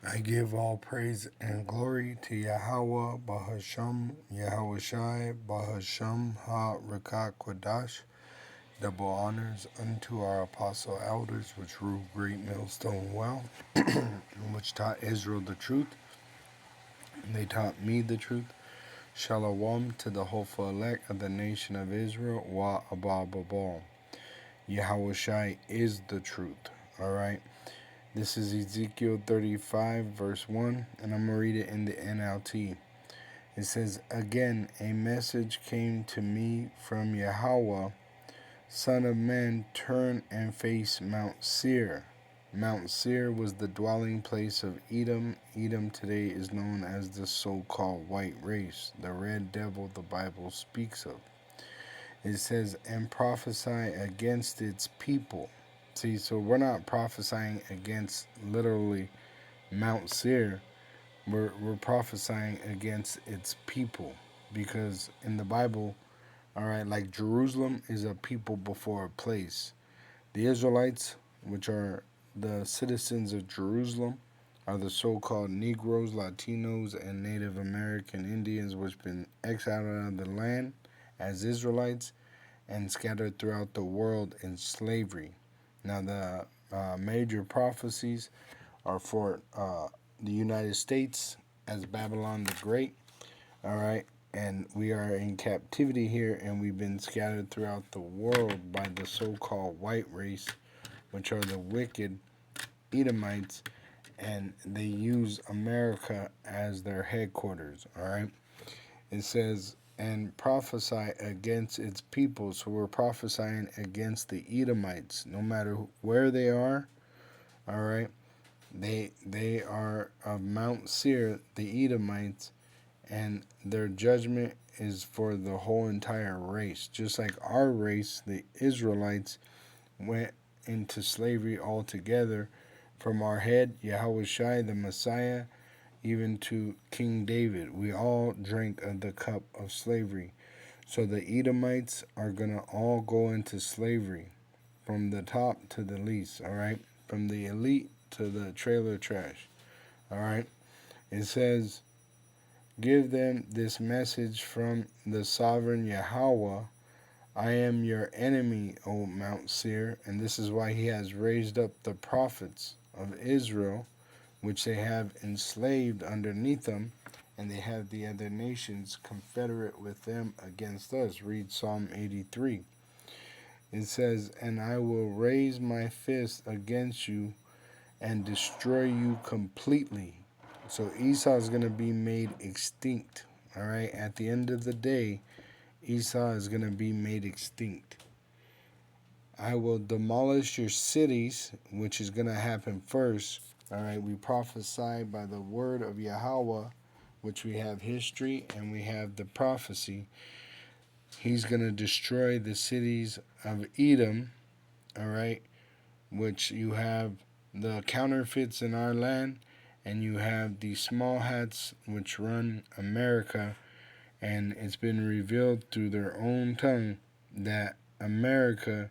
I give all praise and glory to Yahweh, Bahasham, Yahushai, Bahasham, Ha Rakak Kwadash. Double honors unto our apostle elders, which rule great millstone well, which taught Israel the truth, and they taught me the truth. Shalom to the hopeful elect of the nation of Israel, Wa Abba Babal. Yahushai is the truth. Alright. This is Ezekiel 35, verse 1, and I'm going to read it in the NLT. It says, "Again, a message came to me from Yahweh, Son of man, turn and face Mount Seir." Mount Seir was the dwelling place of Edom. Edom today is known as the so-called white race, the red devil the Bible speaks of. It says, "And prophesy against its people." See, so we're not prophesying against literally Mount Seir. We're prophesying against its people, because in the Bible, all right, like Jerusalem is a people before a place. The Israelites, which are the citizens of Jerusalem, are the so-called Negroes, Latinos, and Native American Indians, which have been exiled out of the land as Israelites and scattered throughout the world in slavery. Now, the major prophecies are for the United States as Babylon the Great, all right? And we are in captivity here, and we've been scattered throughout the world by the so-called white race, which are the wicked Edomites, and they use America as their headquarters, all right? It says, "And prophesy against its people." So we're prophesying against the Edomites, no matter where they are, all right? They are of Mount Seir, the Edomites, and their judgment is for the whole entire race. Just like our race, the Israelites, went into slavery altogether, from our head, Yahushai the Messiah, even to King David. We all drank of the cup of slavery. So the Edomites are going to all go into slavery, from the top to the least, all right? From the elite to the trailer trash, all right? It says, "Give them this message from the sovereign Yahweh. I am your enemy, O Mount Seir." And this is why he has raised up the prophets of Israel, which they have enslaved underneath them, and they have the other nations confederate with them against us. Read Psalm 83. It says, "And I will raise my fist against you and destroy you completely." So Esau is going to be made extinct. All right. At the end of the day, Esau is going to be made extinct. "I will demolish your cities," which is going to happen first. All right. We prophesy by the word of Yahweh, which we have history and we have the prophecy. He's going to destroy the cities of Edom. All right. Which you have the counterfeits in our land, and you have the small hats which run America, and it's been revealed through their own tongue that America,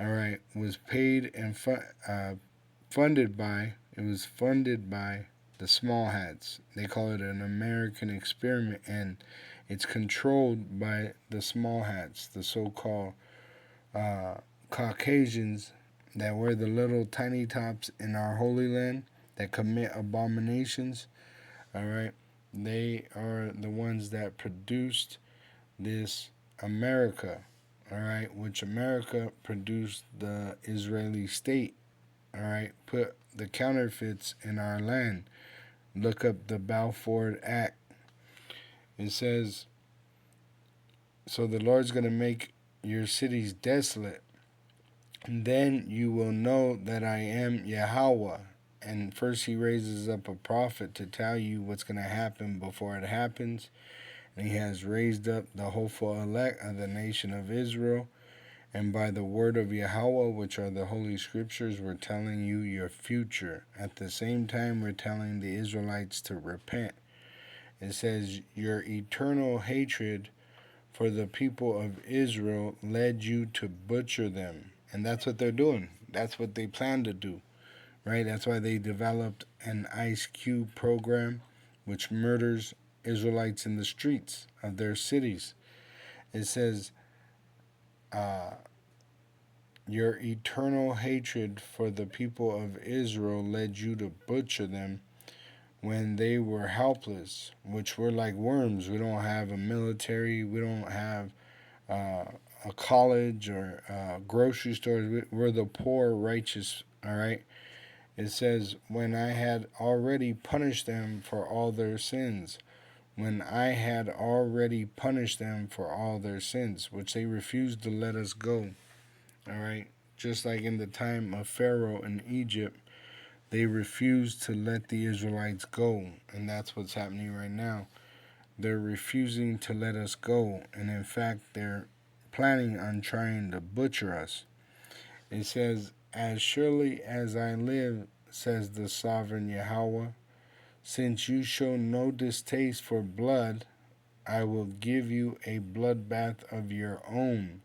all right, was paid and funded by, it was funded by the small hats. They call it an American experiment, and it's controlled by the small hats, the so-called uh, Caucasians that wear the little tiny tops in our holy land, that commit abominations. All right, they are the ones that produced this America. All right, which America produced the Israeli state. All right, put the counterfeits in our land. Look up the Balfour Act. It says, "So the Lord's going to make your cities desolate. Then you will know that I am Yahweh." And first he raises up a prophet to tell you what's going to happen before it happens. And he has raised up the hopeful elect of the nation of Israel. And by the word of Yahweh, which are the Holy Scriptures, we're telling you your future. At the same time, we're telling the Israelites to repent. It says, "Your eternal hatred for the people of Israel led you to butcher them." And that's what they're doing. That's what they plan to do, right? That's why they developed an Ice Cube program, which murders Israelites in the streets of their cities. It says, uh, your eternal hatred for the people of Israel led you to butcher them when they were helpless, which were like worms. We don't have a military, we don't have uh, a college or grocery stores. We're the poor righteous, all right? It says, when I had already punished them for all their sins. When I had already punished them for all their sins, which they refused to let us go, all right? Just like in the time of Pharaoh in Egypt, they refused to let the Israelites go. And that's what's happening right now. They're refusing to let us go. And in fact, they're planning on trying to butcher us. It says, as surely as I live, says the sovereign Yahweh, since you show no distaste for blood, I will give you a bloodbath of your own.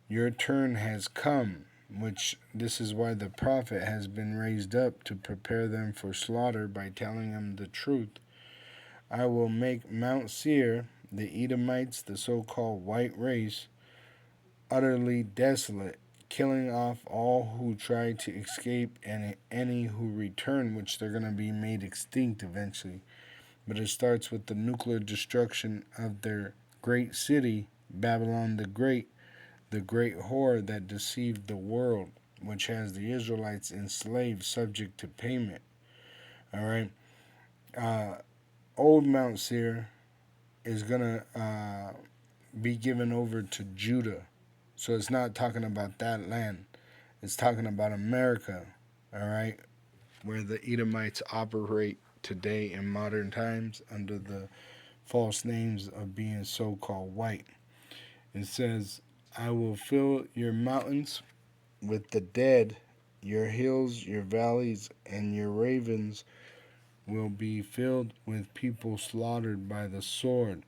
Your turn has come, which this is why the prophet has been raised up to prepare them for slaughter by telling them the truth. I will make Mount Seir, the Edomites, the so-called white race, utterly desolate, killing off all who try to escape and any who return, which they're going to be made extinct eventually. But it starts with the nuclear destruction of their great city, Babylon the great whore that deceived the world, which has the Israelites enslaved, subject to payment. All right. Uh, Old Mount Seir is going to be given over to Judah. So it's not talking about that land. It's talking about America, all right, where the Edomites operate today in modern times under the false names of being so-called white. It says, I will fill your mountains with the dead, your hills, your valleys, and your ravens will be filled with people slaughtered by the sword,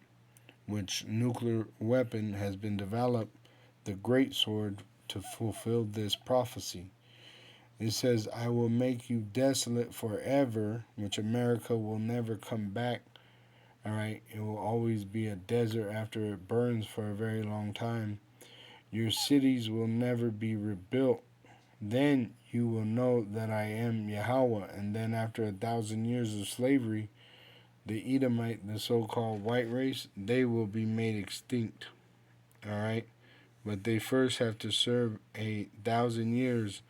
which nuclear weapon has been developed, the great sword, to fulfill this prophecy. It says, I will make you desolate forever, which America will never come back. All right, it will always be a desert after it burns for a very long time. Your cities will never be rebuilt. Then you will know that I am Yahweh. And then after 1,000 years of slavery, the Edomite, the so-called white race, they will be made extinct. All right, but they first have to serve 1,000 years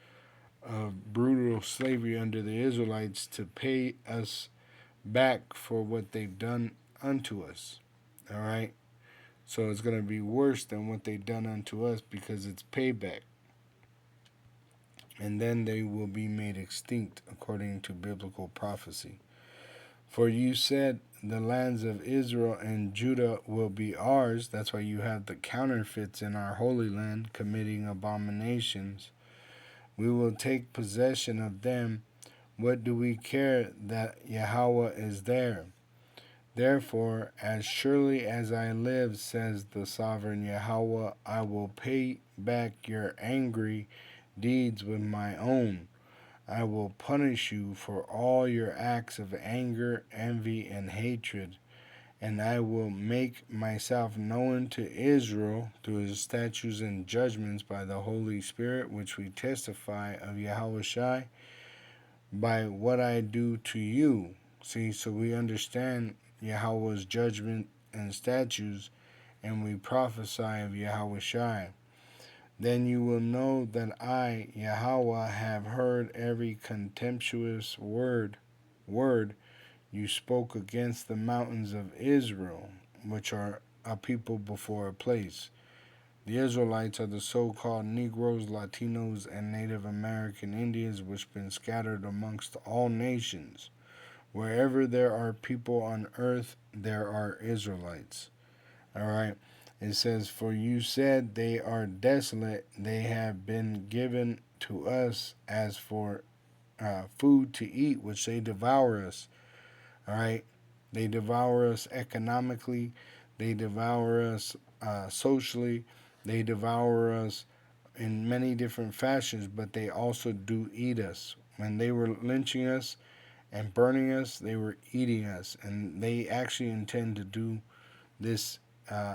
of brutal slavery under the Israelites to pay us back for what they've done unto us. All right, so it's going to be worse than what they've done unto us because it's payback. And then they will be made extinct according to biblical prophecy. For you said, the lands of Israel and Judah will be ours. That's why you have the counterfeits in our holy land committing abominations. We will take possession of them. What do we care that Yahweh is there? Therefore, as surely as I live, says the sovereign Yahweh, I will pay back your angry deeds with my own. I will punish you for all your acts of anger, envy, and hatred, and I will make myself known to Israel through his statutes and judgments by the Holy Spirit, which we testify of Yahweh Shai, by what I do to you. See, so we understand Yahweh's judgment and statutes, and we prophesy of Yahweh Shai. Then you will know that I, Yahweh, have heard every contemptuous word you spoke against the mountains of Israel, which are a people before a place. The Israelites are the so-called Negroes, Latinos, and Native American Indians which have been scattered amongst all nations. Wherever there are people on earth, there are Israelites. All right. It says, for you said they are desolate. They have been given to us as for food to eat, which they devour us. All right. They devour us economically. They devour us socially. They devour us in many different fashions, but they also do eat us. When they were lynching us and burning us, they were eating us. And they actually intend to do this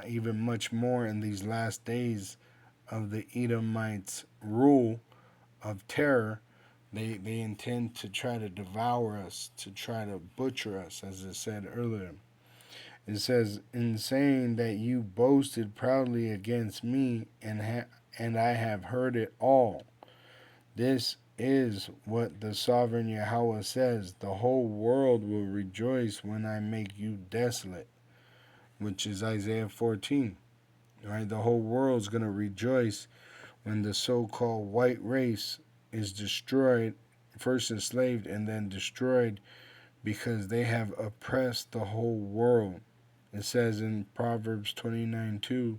even much more in these last days of the Edomites' rule of terror. They intend to try to devour us, to try to butcher us, as it said earlier. It says, in saying that you boasted proudly against me, and I have heard it all. This is what the sovereign Yahweh says. The whole world will rejoice when I make you desolate, which is Isaiah 14. Right? The whole world's going to rejoice when the so-called white race is destroyed, first enslaved and then destroyed, because they have oppressed the whole world. It says in Proverbs 29:2,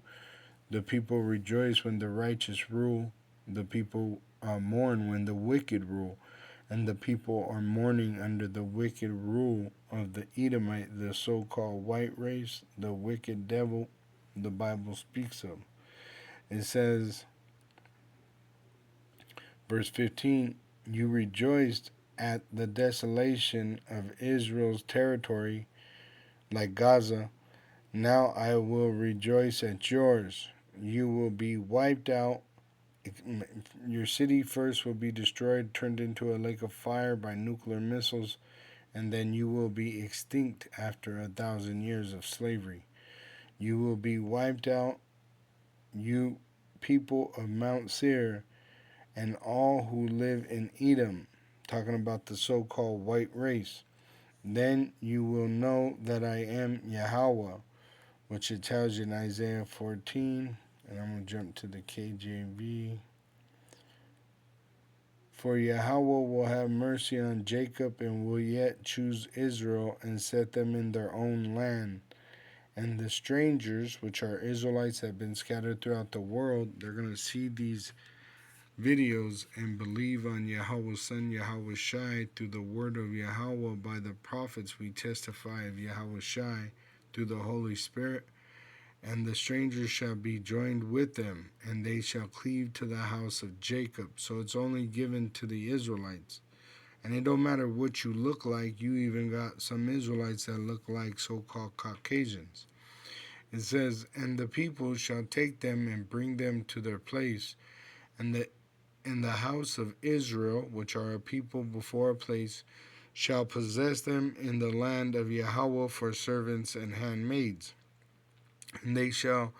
the people rejoice when the righteous rule, the people mourn when the wicked rule, and the people are mourning under the wicked rule of the Edomite, the so-called white race, the wicked devil the Bible speaks of. It says, verse 15, you rejoiced at the desolation of Israel's territory like Gaza. Now I will rejoice at yours. You will be wiped out. Your city first will be destroyed, turned into a lake of fire by nuclear missiles, and then you will be extinct after 1,000 years of slavery. You will be wiped out, you people of Mount Seir, and all who live in Edom, talking about the so-called white race. Then you will know that I am Yahweh, which it tells you in Isaiah 14. And I'm going to jump to the KJV. For Yahweh will have mercy on Jacob and will yet choose Israel and set them in their own land. And the strangers, which are Israelites that have been scattered throughout the world, they're going to see these videos and believe on Yahweh's Son, Yahweh Shai, through the word of Yahweh. By the prophets we testify of Yahweh Shai through the Holy Spirit. And the strangers shall be joined with them, and they shall cleave to the house of Jacob. So it's only given to the Israelites. And it don't matter what you look like. You even got some Israelites that look like so-called Caucasians. It says, and the people shall take them and bring them to their place, and the house of Israel, which are a people before a place, shall possess them in the land of Yahweh for servants and handmaids. And they shall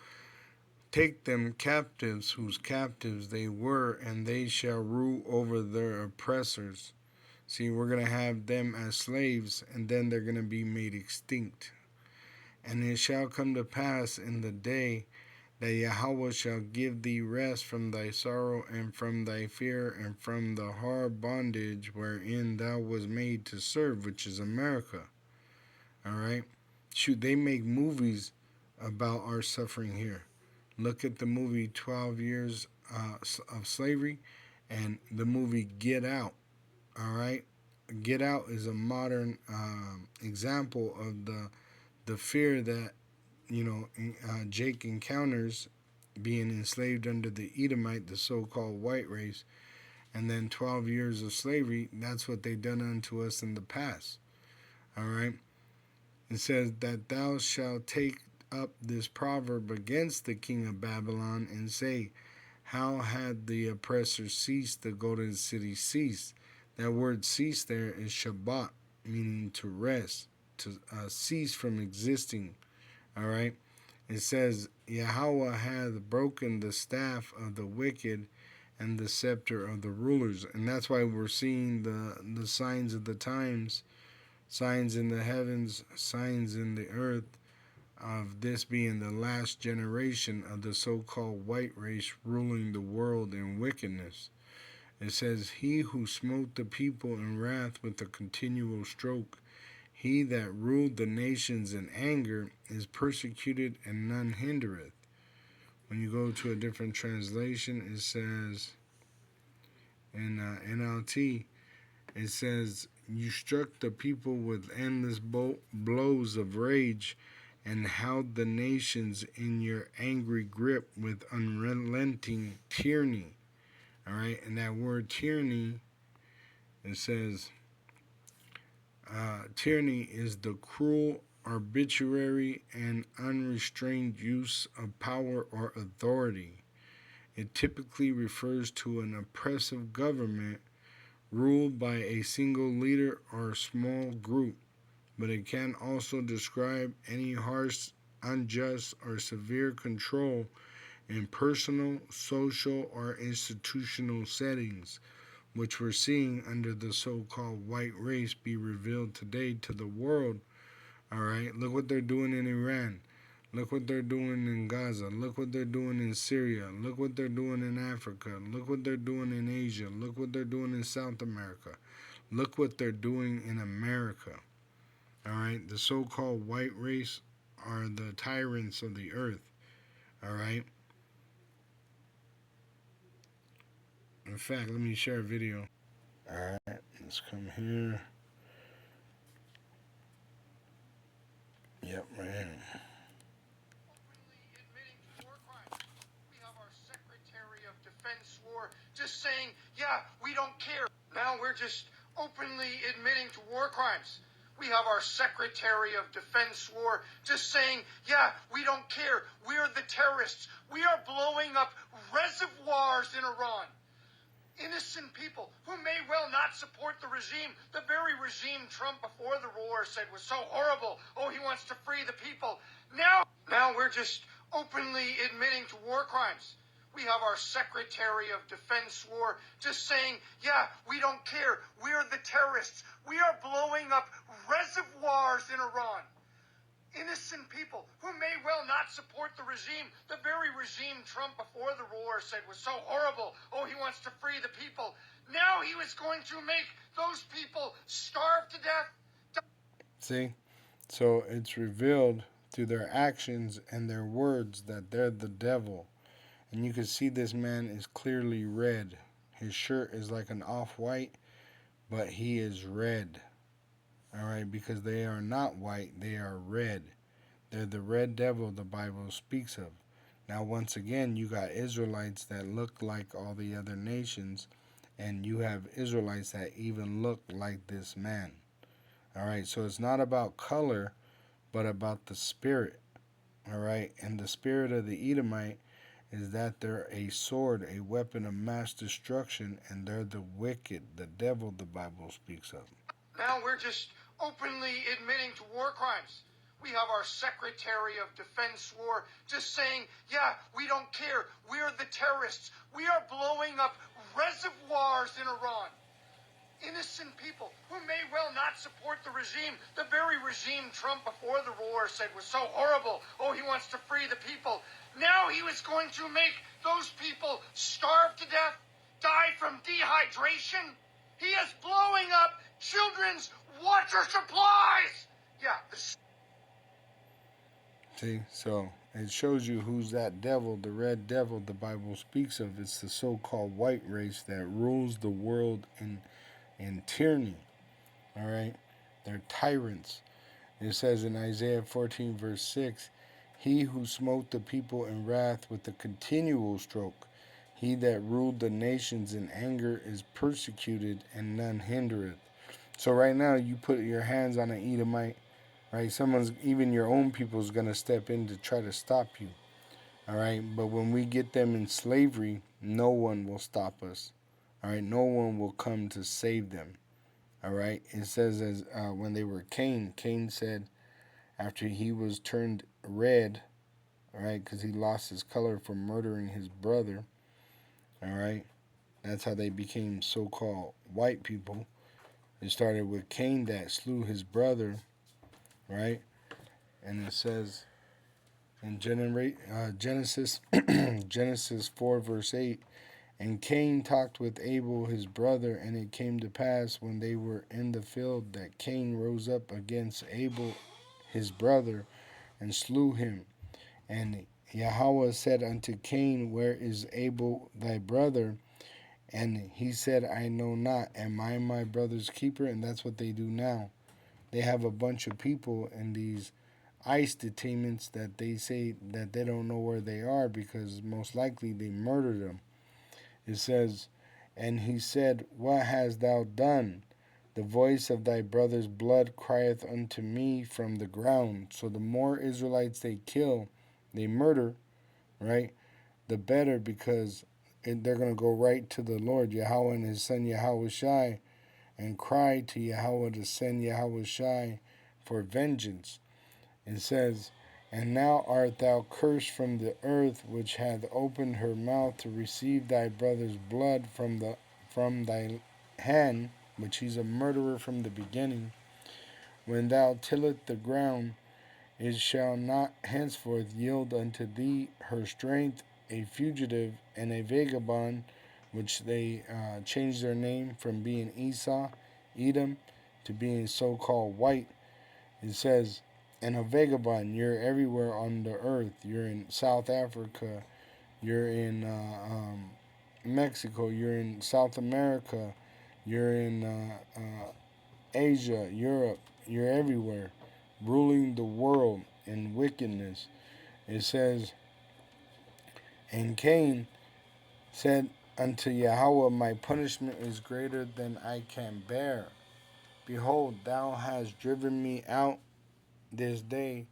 take them captives, whose captives they were, and they shall rule over their oppressors. See, we're going to have them as slaves, and then they're going to be made extinct. And it shall come to pass in the day that Yahweh shall give thee rest from thy sorrow and from thy fear and from the hard bondage wherein thou was made to serve, which is America. All right? Shoot, they make movies about our suffering here. Look at the movie 12 Years of Slavery and the movie Get Out. All right? Get Out is a modern example of the fear that, Jake encounters being enslaved under the Edomite, the so-called white race, and then 12 years of slavery. That's what they done unto us in the past. All right? It says that thou shalt take up this proverb against the king of Babylon and say, how had the oppressor ceased, the golden city ceased? That word cease there is Shabbat, meaning to rest, to cease from existing. All right? It says, Yahweh hath broken the staff of the wicked and the scepter of the rulers. And that's why we're seeing the signs of the times, signs in the heavens, signs in the earth, of this being the last generation of the so-called white race ruling the world in wickedness. It says, he who smote the people in wrath with a continual stroke, he that ruled the nations in anger, is persecuted and none hindereth. When you go to a different translation, it says, in NLT, it says, you struck the people with endless blows of rage and held the nations in your angry grip with unrelenting tyranny. All right, and that word tyranny It says, tyranny is the cruel, arbitrary, and unrestrained use of power or authority. It typically refers to an oppressive government ruled by a single leader or small group, but it can also describe any harsh, unjust, or severe control in personal, social, or institutional settings, which we're seeing under the so-called white race be revealed today to the world. All right, look what they're doing in Iran. Look what they're doing in Gaza. Look what they're doing in Syria. Look what they're doing in Africa. Look what they're doing in Asia. Look what they're doing in South America. Look what they're doing in America. All right, the so-called white race are the tyrants of the earth. All right. In fact, let me share a video. All right, let's come here. Yep, right here. Admitting to war crimes. We have our Secretary of Defense swore just saying, yeah, we don't care. Now we're just openly admitting to war crimes. We have our Secretary of Defense swore just saying, yeah, we don't care. We're the terrorists. We are blowing up reservoirs in Iran. Innocent people who may well not support the regime, the very regime Trump before the war said was so horrible. Oh, he wants to free the people. Now we're just openly admitting to war crimes. We have our Secretary of Defense swore just saying, yeah, we don't care. We're the terrorists. We are blowing up reservoirs in Iran. Innocent people who may well not support the regime, the very regime Trump before the war said was so horrible. Oh, he wants to free the people. Now he was going to make those people starve to death. See? So it's revealed through their actions and their words that they're the devil. And you can see this man is clearly red. His shirt is like an off-white, but he is red. All right, because they are not white, they are red. They're the red devil the Bible speaks of. Now, once again, you got Israelites that look like all the other nations, and you have Israelites that even look like this man. All right, so it's not about color, but about the spirit. All right, and the spirit of the Edomite is that they're a sword, a weapon of mass destruction, and they're the wicked, the devil the Bible speaks of. Now we're just openly admitting to war crimes. We have our Secretary of Defense swore just saying, yeah, we don't care. We're the terrorists. We are blowing up reservoirs in Iran. Innocent people who may well not support the regime, the very regime Trump before the war said was so horrible. Oh, he wants to free the people. Now he was going to make those people starve to death, die from dehydration. He is blowing up children's water supplies. Yeah. See, so it shows you who's that devil, the red devil the Bible speaks of. It's the so-called white race that rules the world in tyranny. All right, they're tyrants. It says in Isaiah 14 verse 6, he who smote the people in wrath with a continual stroke, he that ruled the nations in anger is persecuted, and none hindereth. So right now you put your hands on an Edomite, right? Someone's, even your own people, is going to step in to try to stop you. All right, but when we get them in slavery, no one will stop us. All right, no one will come to save them. All right, it says as when they were Cain said after he was turned red, all right, because he lost his color from murdering his brother. All right, that's how they became so-called white people. It started with Cain that slew his brother, right? And it says in Genesis Genesis 4 verse 8, and Cain talked with Abel his brother, and it came to pass when they were in the field that Cain rose up against Abel his brother and slew him. And Yahweh said unto Cain, where is Abel thy brother? And he said, I know not. Am I my brother's keeper? And that's what they do now. They have a bunch of people in these ICE detainments that they say that they don't know where they are because most likely they murdered them. It says, And he said, What hast thou done? The voice of thy brother's blood crieth unto me from the ground. So the more Israelites they kill, they murder, right? The better, because they're going to go right to the Lord, Yahweh and his son Yahweh Shai, and cry to Yahweh to send Yahweh Shai for vengeance. It says, And now art thou cursed from the earth, which hath opened her mouth to receive thy brother's blood from thy hand, which he's a murderer from the beginning. When thou tillest the ground, it shall not henceforth yield unto thee her strength, a fugitive and a vagabond, which they changed their name from being Esau, Edom, to being so-called white. It says, and a vagabond, you're everywhere on the earth. You're in South Africa, you're in Mexico, you're in South America, you're in Asia, Europe, you're everywhere, ruling the world in wickedness. It says, and Cain said unto Yahweh, My punishment is greater than I can bear. Behold, thou hast driven me out this day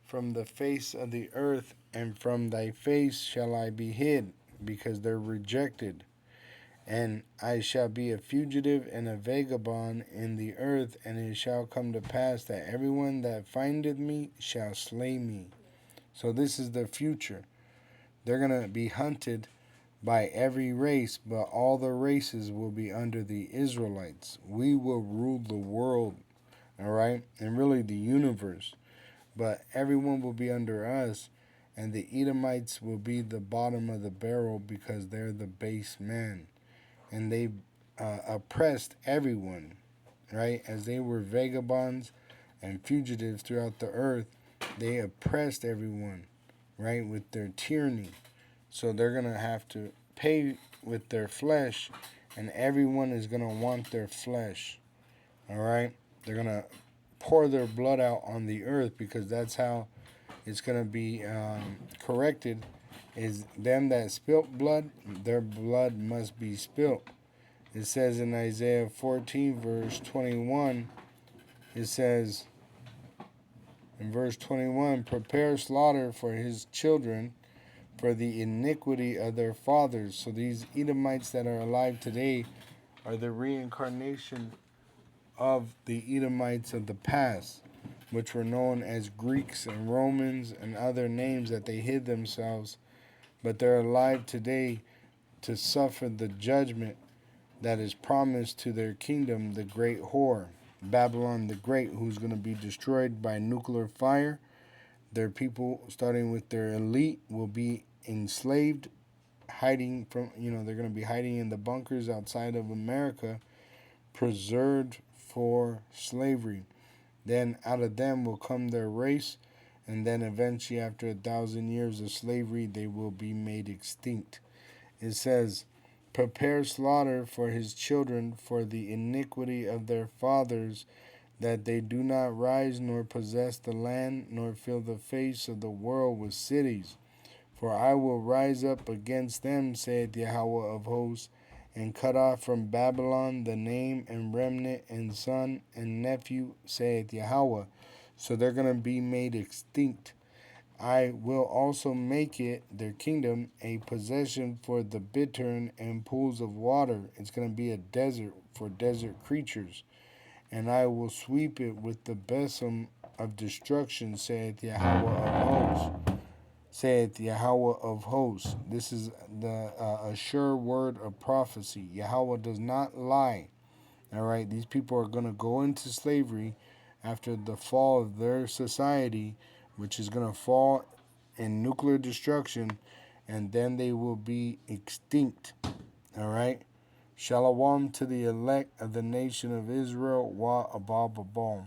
from the face of the earth, and from thy face shall I be hid, because they're rejected. And I shall be a fugitive and a vagabond in the earth, and it shall come to pass that everyone that findeth me shall slay me. So this is the future. They're going to be hunted by every race, but all the races will be under the Israelites. We will rule the world, all right, and really the universe. But everyone will be under us, and the Edomites will be the bottom of the barrel because they're the base man. And they oppressed everyone, right? As they were vagabonds and fugitives throughout the earth, they oppressed everyone, right, with their tyranny. So they're going to have to pay with their flesh, and everyone is going to want their flesh, all right? They're going to pour their blood out on the earth, because that's how it's going to be corrected, is them that spilt blood, their blood must be spilt. It says in Isaiah 14, verse 21, it says, in verse 21, Prepare slaughter for his children, for the iniquity of their fathers. So these Edomites that are alive today are the reincarnation of the Edomites of the past, which were known as Greeks and Romans and other names that they hid themselves, but they're alive today to suffer the judgment that is promised to their kingdom, the great whore, Babylon the Great, who's going to be destroyed by nuclear fire. Their people, starting with their elite, will be enslaved, hiding from, they're going to be hiding in the bunkers outside of America, preserved for slavery. Then out of them will come their race, and then eventually, after 1,000 years of slavery, they will be made extinct. It says, Prepare slaughter for his children for the iniquity of their fathers, that they do not rise nor possess the land, nor fill the face of the world with cities. For I will rise up against them, saith Yahweh of hosts, and cut off from Babylon the name and remnant and son and nephew, saith Yahweh. So they're going to be made extinct. I will also make it, their kingdom, a possession for the bittern and pools of water. It's going to be a desert for desert creatures. And I will sweep it with the besom of destruction, saith Yahweh of hosts. Saith Yahweh of hosts. This is the a sure word of prophecy. Yahweh does not lie. All right, these people are going to go into slavery after the fall of their society, which is going to fall in nuclear destruction, and then they will be extinct. All right. Shalom to the elect of the nation of Israel. Wa abba babal.